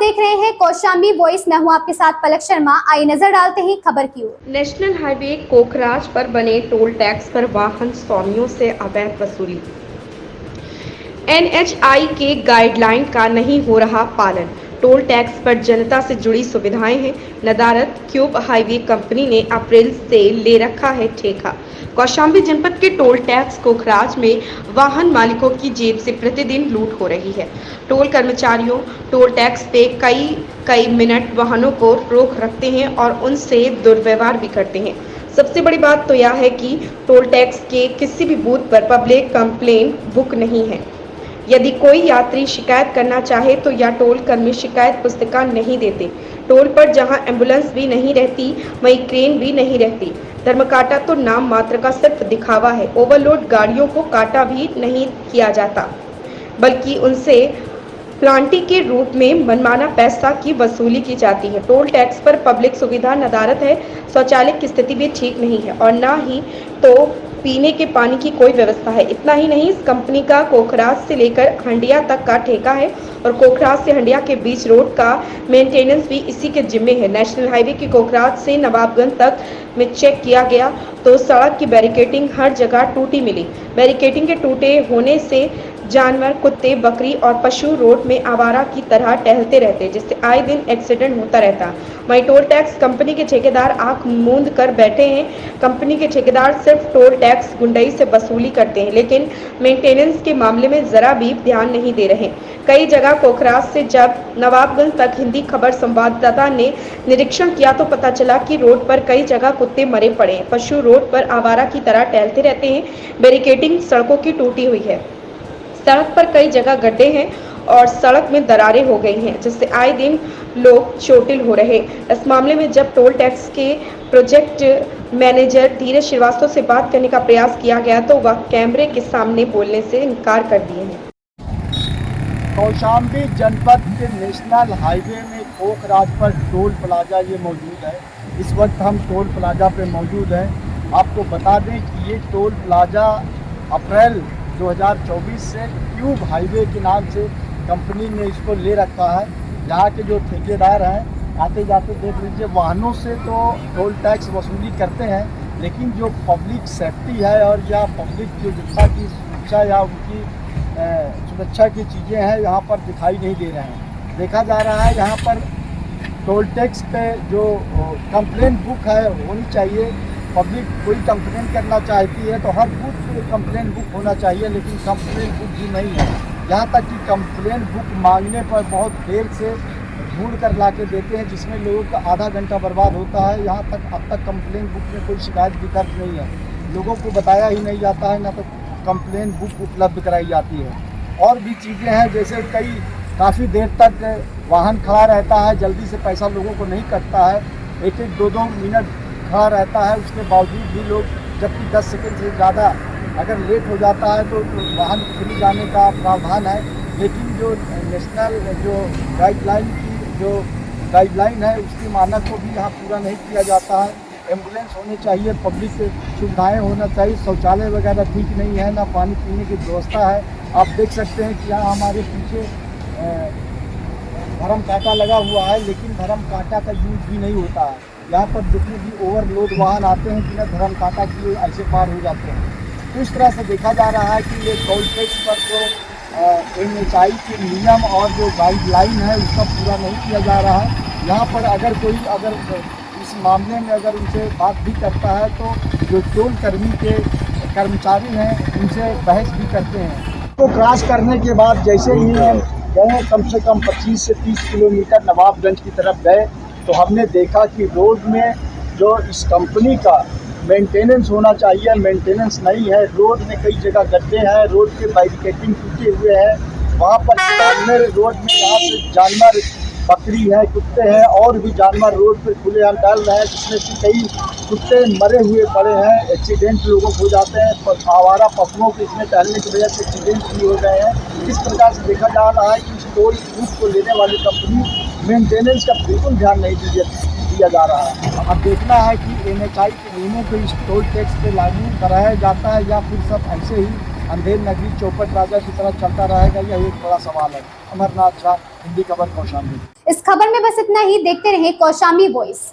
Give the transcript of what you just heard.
देख रहे हैं कौशाम्बी वॉइस। मैं हूं आपके साथ पलक शर्मा। आई नजर डालते हैं खबर की ओर। नेशनल हाईवे कोखराज पर बने टोल टैक्स पर वाहन स्वामियों से अवैध वसूली। एनएचआई के गाइडलाइन का नहीं हो रहा पालन। टोल टैक्स पर जनता से जुड़ी सुविधाएं हैं। नदारद क्यूब हाईवे कंपनी ने अप्रैल से ले रखा है ठेका। कौशाम्बी जनपद के टोल टैक्स कोखराज में वाहन मालिकों की जेब से प्रतिदिन लूट हो रही है। टोल कर्मचारियों टोल टैक्स पे कई मिनट वाहनों को रोक रखते हैं और उनसे दुर्व्यवहार भी करते हैं। सबसे बड़ी बात तो यह है कि टोल टैक्स के किसी भी बूथ पर पब्लिक कंप्लेंट बुक नहीं है। यदि कोई यात्री शिकायत करना चाहे तो यह टोल कर्मी शिकायत पुस्तिका नहीं देते। टोल पर जहां एम्बुलेंस भी नहीं रहती वहीं क्रेन भी नहीं रहती। धर्म काटा तो नाम मात्र का सिर्फ दिखावा है। ओवरलोड गाड़ियों को काटा भी नहीं किया जाता, बल्कि उनसे प्लांटी के रूप में मनमाना पैसा की वसूली की जाती है। टोल टैक्स पर पब्लिक सुविधा नदारद है। शौचालय की स्थिति भी ठीक नहीं है और ना ही तो पीने के पानी की कोई व्यवस्था है। इतना ही नहीं, इस कंपनी का कोखराज से लेकर हंडिया तक का ठेका है और कोखराज से हंडिया के बीच रोड का मेंटेनेंस भी इसी के जिम्मे है। नेशनल हाईवे की कोखराज से नवाबगंज तक में चेक किया गया तो सड़क की बैरिकेडिंग हर जगह टूटी मिली। बैरिकेडिंग के टूटे होने से जानवर, कुत्ते, बकरी और पशु रोड में आवारा की तरह टहलते रहते, जिससे आए दिन एक्सीडेंट होता रहता। वहीं टोल टैक्स कंपनी के ठेकेदार आंख मूंद कर बैठे हैं। कंपनी के ठेकेदार सिर्फ टोल टैक्स गुंडई से वसूली करते हैं, लेकिन मेंटेनेंस के मामले में जरा भी ध्यान नहीं दे रहे। कई जगह कोखराज से जब नवाबगंज तक हिंदी खबर संवाददाता ने निरीक्षण किया तो पता चला कि रोड पर कई जगह कुत्ते मरे पड़े हैं। पशु रोड पर आवारा की तरह टहलते रहते हैं। बैरिकेडिंग सड़कों की टूटी हुई है। सड़क पर कई जगह गड्ढे हैं और सड़क में दरारें हो गई हैं, जिससे आए दिन लोग चोटिल हो रहे। इस मामले में जब टोल टैक्स के प्रोजेक्ट मैनेजर धीरज श्रीवास्तव से बात करने का प्रयास किया गया तो वह कैमरे के सामने बोलने से इनकार कर दिए हैं। कौशाम्बी जनपद के नेशनल हाईवे में कोखराज पर टोल प्लाजा ये मौजूद है। इस वक्त हम टोल प्लाजा पे मौजूद हैं। आपको बता दें कि ये टोल प्लाजा अप्रैल 2024 से क्यूब हाईवे के नाम से कंपनी ने इसको ले रखा है। यहाँ के जो ठेकेदार हैं आते जाते देख लीजिए, वाहनों से तो टोल टैक्स वसूली करते हैं, लेकिन जो पब्लिक सेफ्टी है और या पब्लिक जो जनता की सुरक्षा या उनकी सुरक्षा की चीज़ें हैं यहाँ पर दिखाई नहीं दे रहे हैं। देखा जा रहा है यहाँ पर टोल टैक्स पे जो कंप्लेंट बुक है होनी चाहिए। पब्लिक कोई कंप्लेंट करना चाहती है तो हर बूथ पे कंप्लेंट बुक होना चाहिए, लेकिन कंप्लेंट बुक भी नहीं है। यहाँ तक कि कंप्लेंट बुक मांगने पर बहुत देर से ढूंढ कर ला के देते हैं, जिसमें लोगों का आधा घंटा बर्बाद होता है। यहाँ तक अब तक कंप्लेंट बुक में कोई शिकायत भी दर्ज नहीं है। लोगों को बताया ही नहीं जाता है, ना तो कंप्लेंट बुक उपलब्ध कराई जाती है। और भी चीज़ें हैं, जैसे काफ़ी देर तक वाहन खड़ा रहता है, जल्दी से पैसा लोगों को नहीं कटता है। एक 2 मिनट खड़ा रहता है, उसके बावजूद भी लोग, जबकि 10 सेकंड से ज़्यादा अगर लेट हो जाता है तो वाहन फ्री जाने का प्रावधान है। लेकिन जो नेशनल जो गाइडलाइन है उसकी मानक को भी यहाँ पूरा नहीं किया जाता है। एम्बुलेंस होनी चाहिए, पब्लिक सुविधाएं होना चाहिए, शौचालय वगैरह ठीक नहीं है, ना पानी पीने की व्यवस्था है। आप देख सकते हैं कि यहाँ हमारे पीछे धर्म कांटा लगा हुआ है, लेकिन धर्म कांटा का यूज भी नहीं होता है। यहाँ पर जितने भी ओवरलोड वाहन आते हैं बिना धर्म कांटा किए ऐसे पार हो जाते हैं। तो इस तरह से देखा जा रहा है कि ये टोल टैक्स पर जो एनएचआई के नियम और जो गाइडलाइन है उसका पूरा नहीं किया जा रहा है। यहाँ पर अगर कोई इस मामले में अगर उनसे बात भी करता है तो जो टोल कर्मचारी हैं उनसे बहस भी करते हैं। तो क्रॉस करने के बाद जैसे ही हम गए, कम से कम 25 से 30 किलोमीटर नवाबगंज की तरफ गए तो हमने देखा कि रोड में जो इस कंपनी का मेंटेनेंस होना चाहिए, मेंटेनेंस नहीं है। रोड में कई जगह गड्ढे हैं, रोड के बैरिकेडिंग टूटे हुए हैं। वहाँ पर जानवर रोड में जहाँ पे जानवर, बकरी है, कुत्ते हैं और भी जानवर रोड पर खुलेआम डाल रहे हैं, जिसमें कि कई कुत्ते मरे हुए पड़े हैं। एक्सीडेंट लोगों को हो जाते हैं, आवारा पशुओं के इसमें टहलने की वजह से एक्सीडेंट भी हो गए हैं। इस प्रकार से देखा जा रहा है कि इस टोल बूथ को लेने वाली कंपनी मेंटेनेंस का बिल्कुल ध्यान नहीं दिया जा रहा है। अब देखना है कि एनएचआई के नियमों को इस टोल टैक्स पे लागू कराया जाता है या फिर सब ऐसे ही अंधेर नगरी चौपट राजा की तरह चलता रहेगा, यह एक बड़ा सवाल है। अमरनाथ झा, हिंदी खबर, कौशाम्बी। इस खबर में बस इतना ही। देखते रहें कौशाम्बी वॉइस।